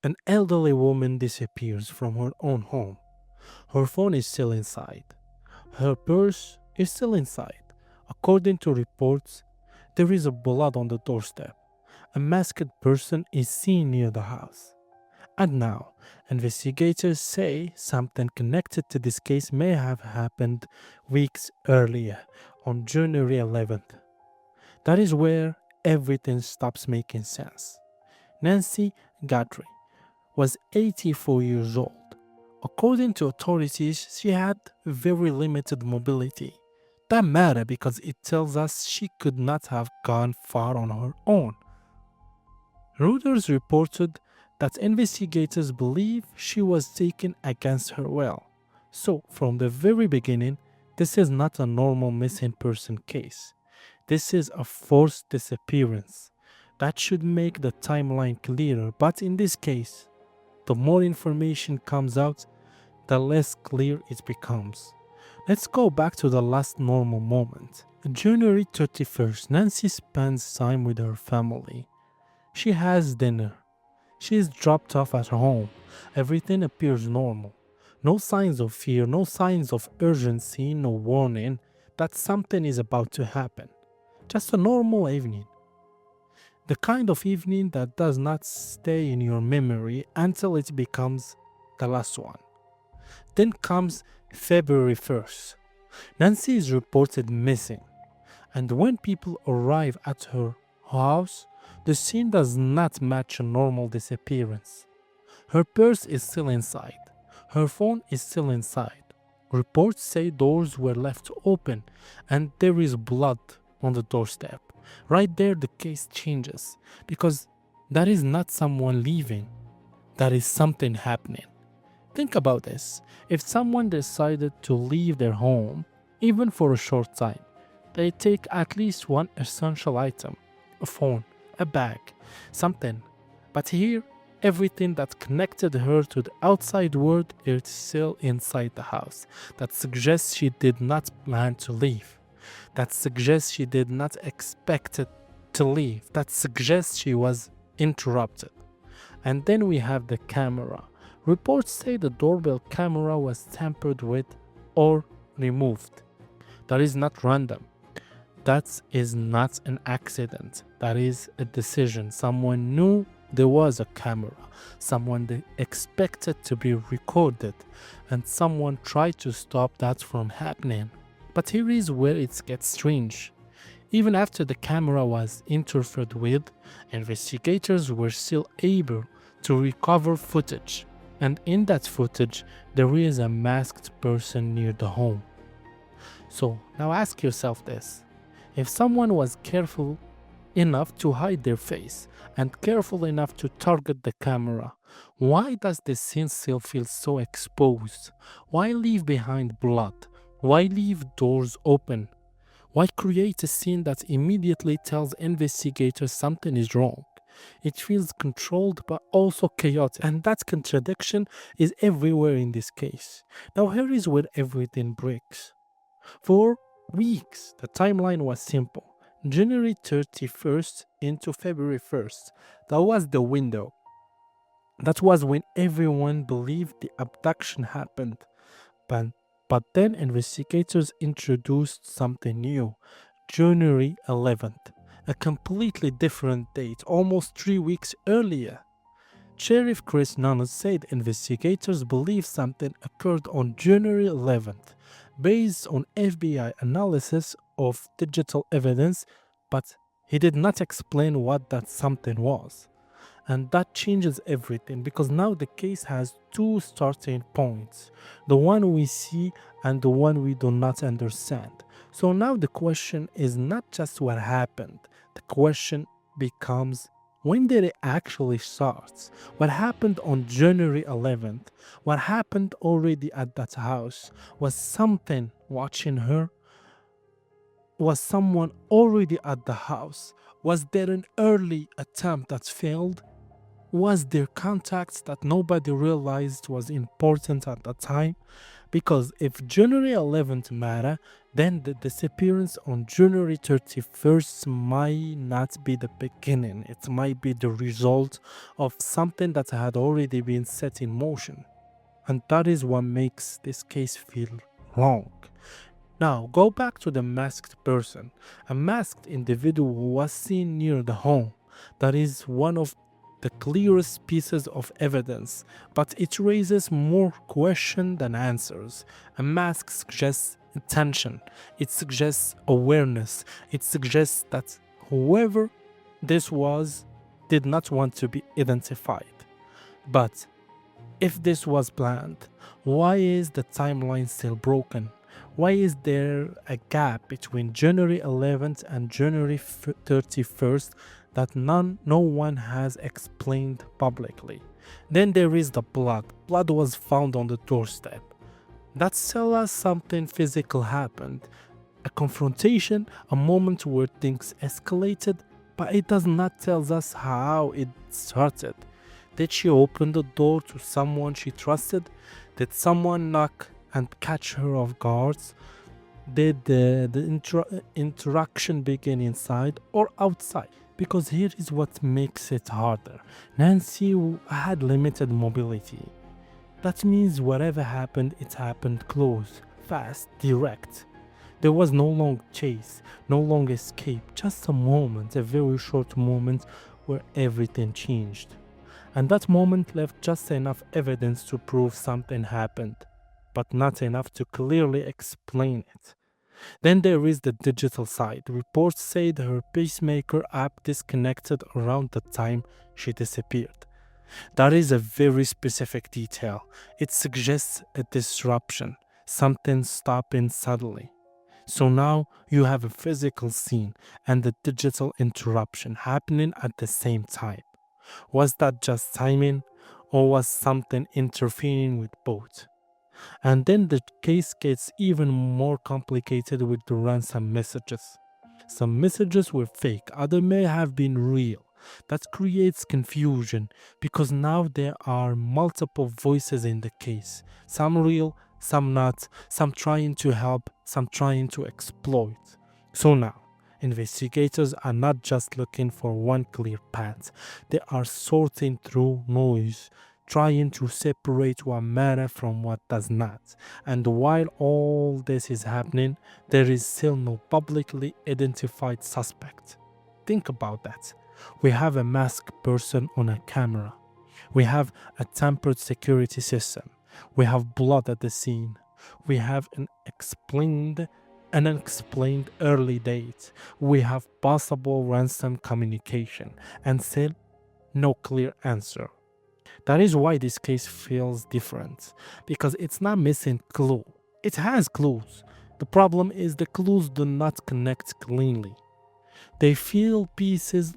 An elderly woman disappears from her own home. Her phone is still inside. Her purse is still inside. According to reports, there is a blood on the doorstep. A masked person is seen near the house. And now, investigators say something connected to this case may have happened weeks earlier, on January 11th. That is where everything stops making sense. Nancy Guthrie was 84 years old. According to authorities, she had very limited mobility. That matters because it tells us she could not have gone far on her own. Reuters reported that investigators believe she was taken against her will. So, from the very beginning, this is not a normal missing person case. This is a forced disappearance. That should make the timeline clearer, but in this case, the more information comes out, the less clear it becomes. Let's go back to the last normal moment. January 31st, Nancy spends time with her family. She has dinner. She is dropped off at home. Everything appears normal. No signs of fear, no signs of urgency, no warning that something is about to happen. Just a normal evening. The kind of evening that does not stay in your memory until it becomes the last one. Then comes February 1st. Nancy is reported missing, and when people arrive at her house, the scene does not match a normal disappearance. Her purse is still inside. Her phone is still inside. Reports say doors were left open and there is blood on the doorstep. Right there, the case changes because that is not someone leaving, that is something happening. Think about this. If someone decided to leave their home, even for a short time, they take at least one essential item, a phone, a bag, something. But here, everything that connected her to the outside world is still inside the house. That suggests she did not plan to leave. That suggests she did not expect it to leave. That suggests she was interrupted. And then we have the camera. Reports say the doorbell camera was tampered with or removed. That is not random. That is not an accident. That is a decision. Someone knew there was a camera. Someone they expected to be recorded. And someone tried to stop that from happening. But here is where it gets strange. Even after the camera was interfered with, investigators were still able to recover footage. And in that footage, there is a masked person near the home. So now ask yourself this. If someone was careful enough to hide their face and careful enough to target the camera, why does the scene still feel so exposed? Why leave behind blood? Why leave doors open? Why create a scene that immediately tells investigators something is wrong? It feels controlled but also chaotic, and that contradiction is everywhere in this case. Now here is where everything breaks. For weeks, the timeline was simple. January 31st into February 1st. That was the window. That was when everyone believed the abduction happened. But, but then investigators introduced something new. January 11th. A completely different date, almost 3 weeks earlier. Sheriff Chris Nunes said investigators believe something occurred on January 11th based on FBI analysis of digital evidence, but he did not explain what that something was. And that changes everything because now the case has two starting points, the one we see and the one we do not understand. So now the question is not just what happened, the question becomes when did it actually start? What happened on January 11th? What happened already at that house? Was something watching her? Was someone already at the house? Was there an early attempt that failed? Was there contacts that nobody realized was important at the time? Because if January 11th matter, then the disappearance on January 31st might not be the beginning. It might be the result of something that had already been set in motion. And that is what makes this case feel wrong. Now, go back to the masked person. A masked individual who was seen near the home. That is one of the clearest pieces of evidence, but it raises more questions than answers. A mask suggests intention, it suggests awareness, it suggests that whoever this was did not want to be identified. But if this was planned, why is the timeline still broken? Why is there a gap between January 11th and January 31st that no one has explained publicly? Then there is the blood. Blood was found on the doorstep. That tells us something physical happened. A confrontation, a moment where things escalated, but it does not tell us how it started. Did she open the door to someone she trusted? Did someone knock and catch her off guard? Did the interaction begin inside or outside? Because here is what makes it harder. Nancy had limited mobility. That means whatever happened, it happened close, fast, direct. There was no long chase, no long escape, just a moment, a very short moment where everything changed. And that moment left just enough evidence to prove something happened, but not enough to clearly explain it. Then there is the digital side. Reports said her pacemaker app disconnected around the time she disappeared. That is a very specific detail. It suggests a disruption, something stopping suddenly. So now you have a physical scene and a digital interruption happening at the same time. Was that just timing, or was something interfering with both? And then the case gets even more complicated with the ransom messages. Some messages were fake, others may have been real. That creates confusion because now there are multiple voices in the case. Some real, some not, some trying to help, some trying to exploit. So now, investigators are not just looking for one clear path. They are sorting through noise, trying to separate what matters from what does not. And while all this is happening, there is still no publicly identified suspect. Think about that. We have a masked person on a camera. We have a tampered security system. We have blood at the scene. We have an unexplained early date. We have possible ransom communication, and still no clear answer. That is why this case feels different, because it's not missing clue. It has clues. The problem is the clues do not connect cleanly. They feel pieces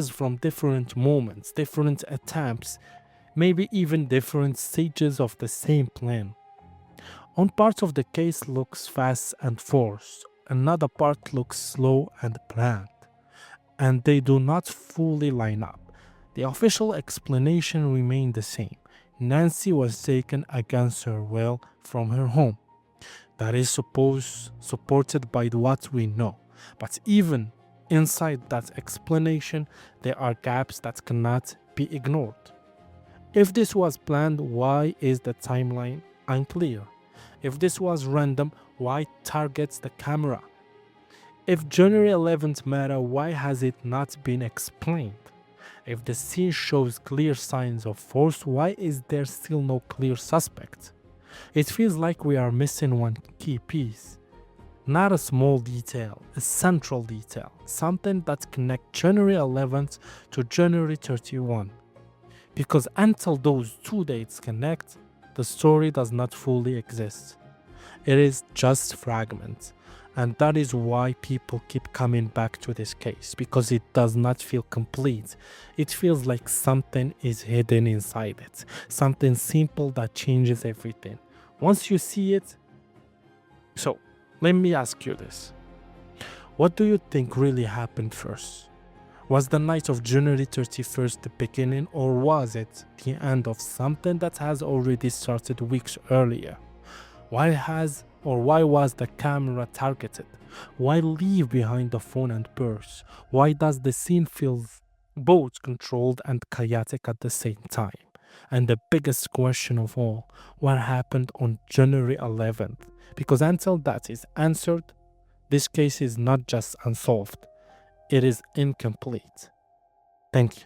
from different moments, different attempts, maybe even different stages of the same plan. One part of the case looks fast and forced, another part looks slow and planned, and they do not fully line up. The official explanation remained the same. Nancy was taken against her will from her home. That is supported by what we know. But even inside that explanation, there are gaps that cannot be ignored. If this was planned, why is the timeline unclear? If this was random, why targets the camera? If January 11th matter, why has it not been explained? If the scene shows clear signs of force, why is there still no clear suspect? It feels like we are missing one key piece. Not a small detail, a central detail, something that connects January 11th to January 31. Because until those two dates connect, the story does not fully exist. It is just fragments. And that is why people keep coming back to this case, because it does not feel complete. It feels like something is hidden inside it, something simple that changes everything. Once you see it, so let me ask you this. What do you think really happened first? Was the night of January 31st the beginning, or was it the end of something that has already started weeks earlier? Why was the camera targeted? Why leave behind the phone and purse? Why does the scene feel both controlled and chaotic at the same time? And the biggest question of all, what happened on January 11th? Because until that is answered, this case is not just unsolved, it is incomplete. Thank you.